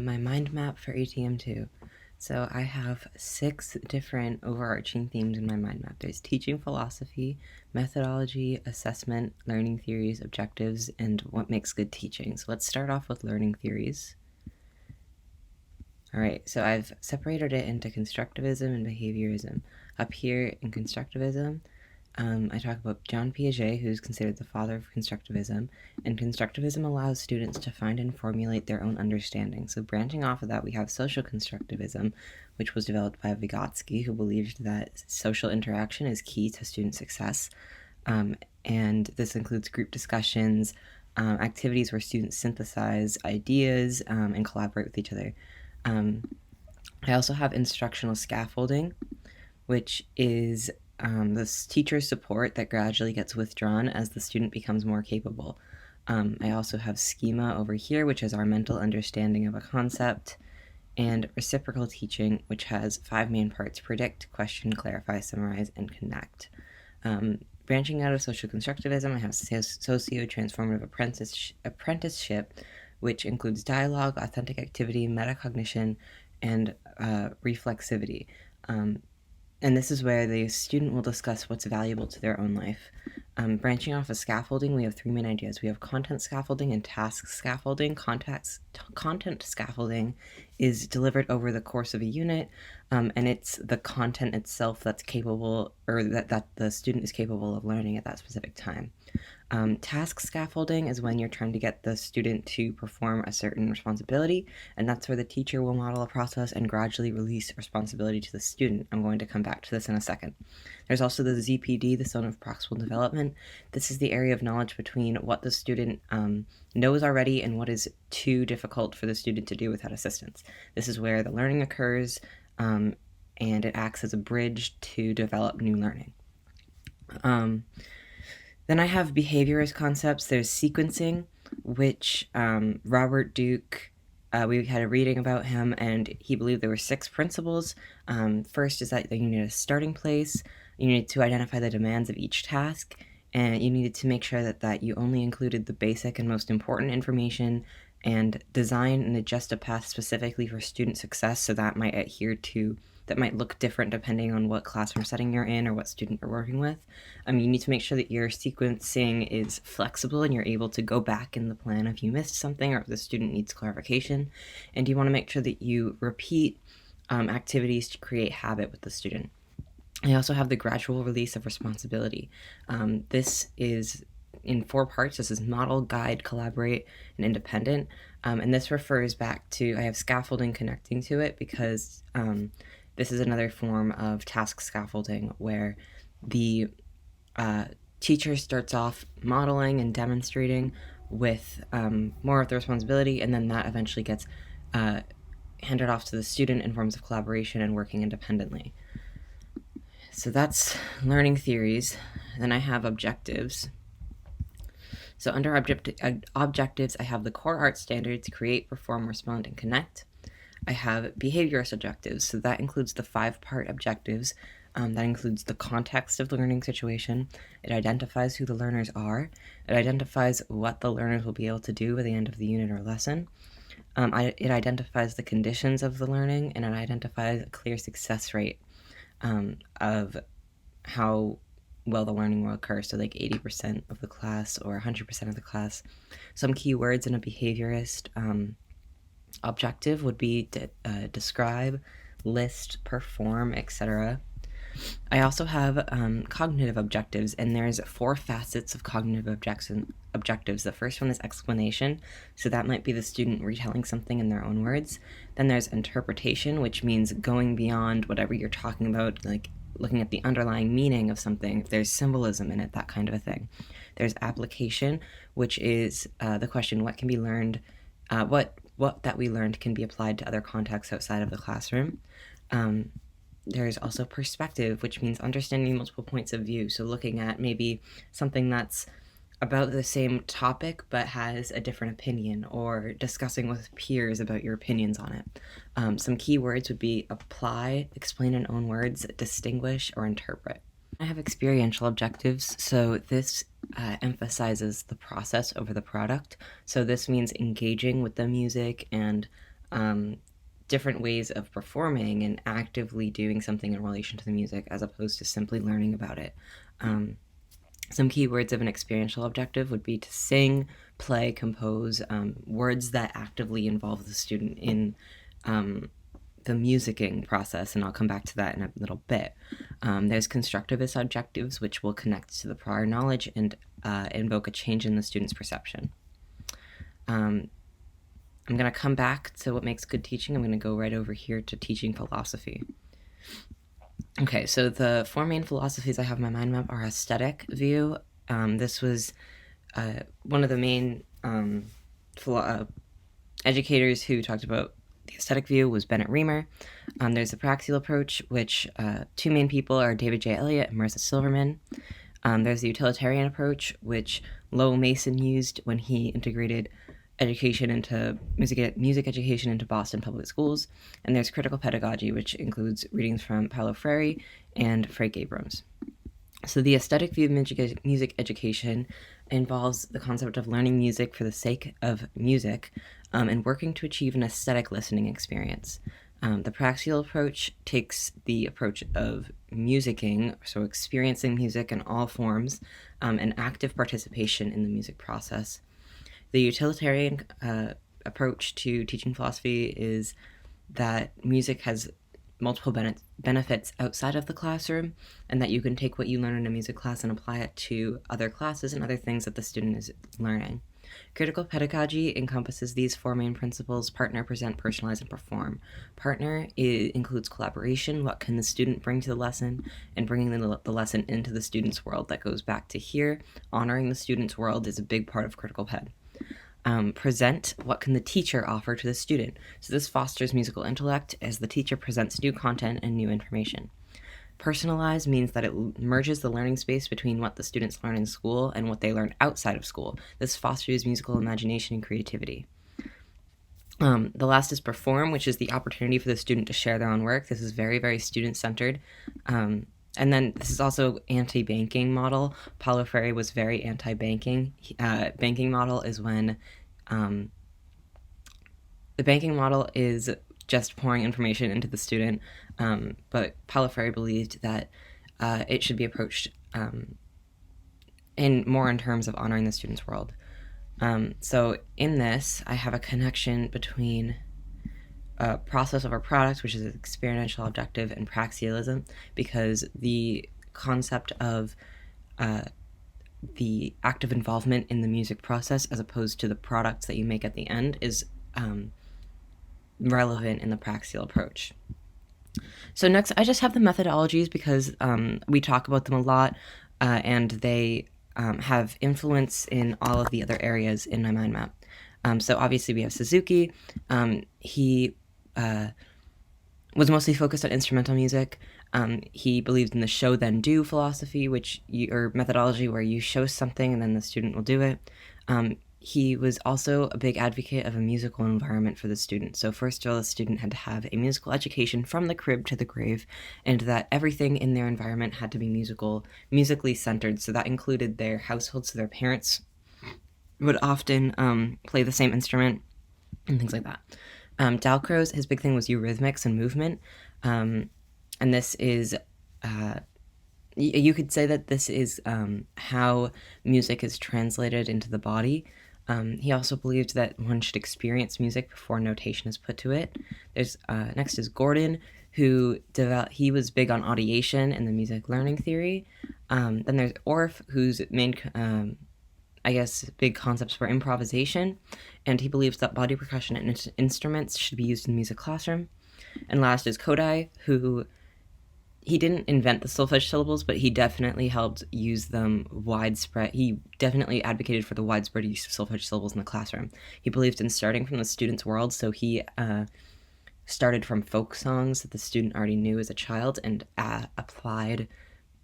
my mind map for ATM II. So I have 6 different overarching themes in my mind map. There's teaching philosophy, methodology, assessment, learning theories, objectives, and what makes good teaching. So let's start off with learning theories. Alright, so I've separated it into constructivism and behaviorism. Up here in constructivism, I talk about John Piaget, who's considered the father of constructivism, and constructivism allows students to find and formulate their own understanding. So branching off of that, we have social constructivism, which was developed by Vygotsky, who believed that social interaction is key to student success, and this includes group discussions, activities where students synthesize ideas and collaborate with each other. I also have instructional scaffolding, which is this teacher's support that gradually gets withdrawn as the student becomes more capable. I also have schema over here, which is our mental understanding of a concept, and reciprocal teaching, which has 5 main parts: predict, question, clarify, summarize, and connect. Branching out of social constructivism, I have socio-transformative apprenticeship, which includes dialogue, authentic activity, metacognition, and reflexivity. And this is where the student will discuss what's valuable to their own life. Branching off of scaffolding, we have 3 main ideas. We have content scaffolding and task scaffolding. Content scaffolding is delivered over the course of a unit, and it's the content itself that's capable, or that the student is capable of learning at that specific time. Task scaffolding is when you're trying to get the student to perform a certain responsibility, and that's where the teacher will model a process and gradually release responsibility to the student. I'm going to come back to this in a second. There's also the ZPD, the zone of proximal development. This is the area of knowledge between what the student knows already and what is too difficult for the student to do without assistance. This is where the learning occurs, and it acts as a bridge to develop new learning. Then I have behaviorist concepts. There's sequencing, which Robert Duke, we had a reading about him, and he believed there were 6 principles. First is that you need a starting place, you need to identify the demands of each task, and you needed to make sure that you only included the basic and most important information, and design and adjust a path specifically for student success, so that might look different depending on what classroom setting you're in or what student you're working with. You need to make sure that your sequencing is flexible and you're able to go back in the plan if you missed something or if the student needs clarification. And you want to make sure that you repeat activities to create habit with the student. I also have the gradual release of responsibility. This is in 4 parts. This is model, guide, collaborate, and independent. And this refers back to, I have scaffolding connecting to it because this is another form of task scaffolding where the teacher starts off modeling and demonstrating with more of the responsibility, and then that eventually gets handed off to the student in forms of collaboration and working independently. So that's learning theories. Then I have objectives. So under objectives, I have the core art standards: create, perform, respond, and connect. I have behaviorist objectives, so that includes the 5-part objectives. That includes the context of the learning situation. It identifies who the learners are. It identifies what the learners will be able to do by the end of the unit or lesson. It identifies the conditions of the learning, and it identifies a clear success rate of how well the learning will occur, so like 80% of the class or 100% of the class. Some key words in a behaviorist objective would be describe, list, perform, etc. I also have cognitive objectives, and there's 4 facets of cognitive objectives. The first one is explanation, so that might be the student retelling something in their own words. Then there's interpretation, which means going beyond whatever you're talking about, like looking at the underlying meaning of something, if there's symbolism in it, that kind of a thing. There's application, which is the question, what can be learned, what that we learned can be applied to other contexts outside of the classroom. There's also perspective, which means understanding multiple points of view, so looking at maybe something that's about the same topic but has a different opinion, or discussing with peers about your opinions on it. Some key words would be apply, explain in own words, distinguish, or interpret. I have experiential objectives, so this emphasizes the process over the product. So this means engaging with the music and different ways of performing and actively doing something in relation to the music as opposed to simply learning about it. Some keywords of an experiential objective would be to sing, play, compose, words that actively involve the student in the musicking process, and I'll come back to that in a little bit. There's constructivist objectives, which will connect to the prior knowledge and invoke a change in the student's perception. I'm going to come back to what makes good teaching. I'm going to go right over here to teaching philosophy. Okay, so the four main philosophies I have in my mind map are aesthetic view. This was one of the main educators who talked about the aesthetic view was Bennett Reamer. There's the praxial approach, which two main people are David J. Elliott and Marissa Silverman. There's the utilitarian approach, which Lowell Mason used when he integrated education into music education into Boston public schools. And there's critical pedagogy, which includes readings from Paulo Freire and Frank Abrams. So the aesthetic view of music education involves the concept of learning music for the sake of music and working to achieve an aesthetic listening experience. The praxial approach takes the approach of musicking, so experiencing music in all forms, and active participation in the music process. The utilitarian approach to teaching philosophy is that music has multiple benefits outside of the classroom, and that you can take what you learn in a music class and apply it to other classes and other things that the student is learning. Critical pedagogy encompasses these four main principles: partner, present, personalize, and perform. Partner includes collaboration. What can the student bring to the lesson? And bringing the lesson into the student's world. That goes back to here. Honoring the student's world is a big part of critical ped. Present, what can the teacher offer to the student? So this fosters musical intellect as the teacher presents new content and new information. Personalize means that it merges the learning space between what the students learn in school and what they learn outside of school. This fosters musical imagination and creativity. The last is perform, which is the opportunity for the student to share their own work. This is very, very student-centered. And then this is also anti-banking model. Paulo Freire was very anti-banking. Banking model is when the banking model is just pouring information into the student, but Paulo Freire believed that it should be approached in terms of honoring the student's world. So in this, I have a connection between process over product, which is experiential objective, and praxialism, because the concept of the active involvement in the music process as opposed to the products that you make at the end is relevant in the praxial approach. So next, I just have the methodologies because we talk about them a lot, and they have influence in all of the other areas in my mind map. So obviously we have Suzuki. He was mostly focused on instrumental music. He believed in the show then do philosophy, or methodology where you show something and then the student will do it. He was also a big advocate of a musical environment for the student. So first of all, the student had to have a musical education from the crib to the grave, and that everything in their environment had to be musically centered. So that included their household, so their parents would often play the same instrument and things like that. Dalcroze, his big thing was eurythmics and movement. And this is, you could say that this is how music is translated into the body. He also believed that one should experience music before notation is put to it. There's next is Gordon, who he was big on audiation and the music learning theory. Then there's Orff, whose main big concepts were improvisation, and he believes that body percussion and instruments should be used in the music classroom. And last is Kodai, who he didn't invent the solfege syllables, but he definitely helped use them widespread. He definitely advocated for the widespread use of solfege syllables in the classroom. He believed in starting from the student's world, so he started from folk songs that the student already knew as a child and applied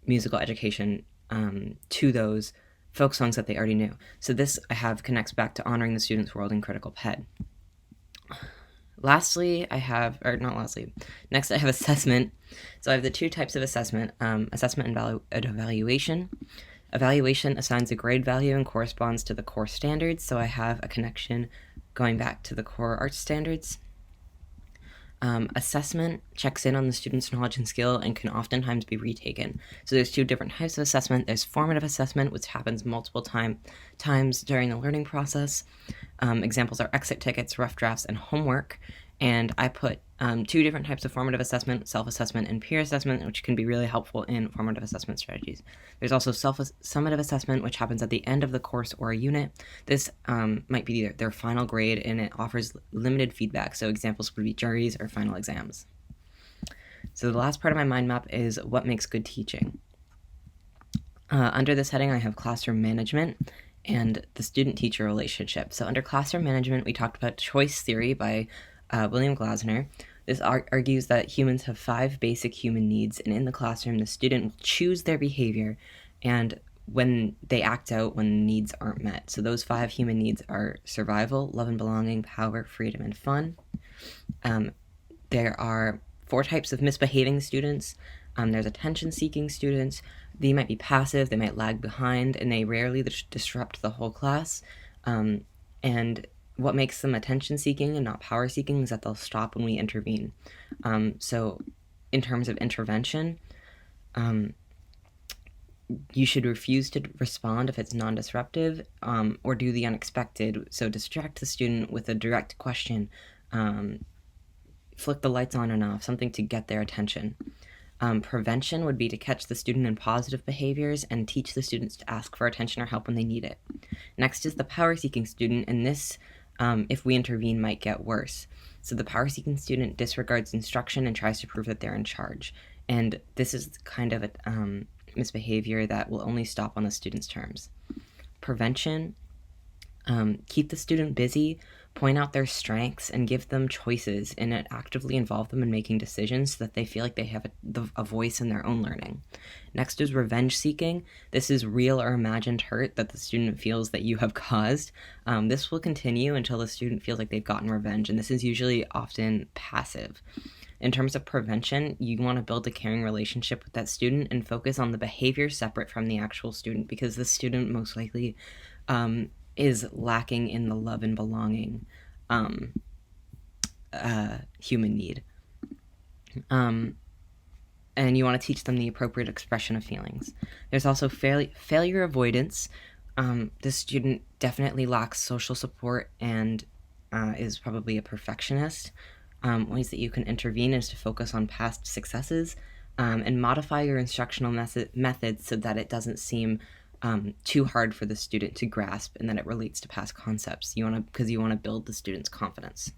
musical education to those folk songs that they already knew. So this connects back to honoring the student's world in critical ped. Next I have assessment. So I have the two types of assessment, assessment and evaluation. Evaluation assigns a grade value and corresponds to the core standards, so I have a connection going back to the core art standards. Assessment checks in on the student's knowledge and skill and can oftentimes be retaken. So there's two different types of assessment. There's formative assessment, which happens multiple times during the learning process. Examples are exit tickets, rough drafts, and homework. And I put two different types of formative assessment, self-assessment and peer assessment, which can be really helpful in formative assessment strategies. There's also summative assessment, which happens at the end of the course or a unit. This might be their final grade, and it offers limited feedback. So examples would be juries or final exams. So the last part of my mind map is what makes good teaching. Under this heading, I have classroom management and the student-teacher relationship. So under classroom management, we talked about choice theory by William Glasner. This argues that humans have 5 basic human needs, and in the classroom, the student will choose their behavior and when they act out when needs aren't met. So those 5 human needs are survival, love and belonging, power, freedom, and fun. There are 4 types of misbehaving students. There's attention-seeking students. They might be passive, they might lag behind, and they rarely disrupt the whole class. And what makes them attention-seeking and not power-seeking is that they'll stop when we intervene. So in terms of intervention, you should refuse to respond if it's non-disruptive, or do the unexpected. So distract the student with a direct question, flick the lights on and off, something to get their attention. Prevention would be to catch the student in positive behaviors and teach the students to ask for attention or help when they need it. Next is the power-seeking student, and this, if we intervene, might get worse. So the power-seeking student disregards instruction and tries to prove that they're in charge. And this is kind of a misbehavior that will only stop on the student's terms. Prevention, keep the student busy, point out their strengths, and give them choices, and actively involve them in making decisions so that they feel like they have a voice in their own learning. Next is revenge seeking. This is real or imagined hurt that the student feels that you have caused. This will continue until the student feels like they've gotten revenge, and this is usually often passive. In terms of prevention, you want to build a caring relationship with that student and focus on the behavior separate from the actual student, because the student most likely is lacking in the love and belonging human need. And you want to teach them the appropriate expression of feelings. There's also failure avoidance. The student definitely lacks social support and is probably a perfectionist. Ways that you can intervene is to focus on past successes and modify your instructional methods so that it doesn't seem too hard for the student to grasp and that it relates to past concepts. Because you want to build the student's confidence.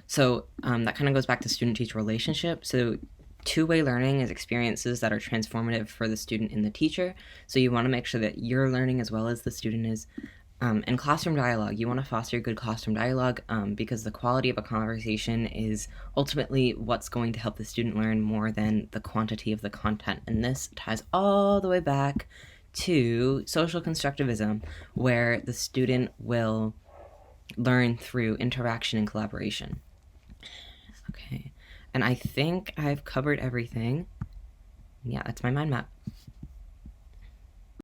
So that kind of goes back to student-teacher relationship. So two-way learning is experiences that are transformative for the student and the teacher. So you want to make sure that you're learning as well as the student is. And classroom dialogue, you want to foster good classroom dialogue because the quality of a conversation is ultimately what's going to help the student learn more than the quantity of the content. And this ties all the way back to social constructivism, where the student will learn through interaction and collaboration. Okay, and I think I've covered everything. Yeah, that's my mind map.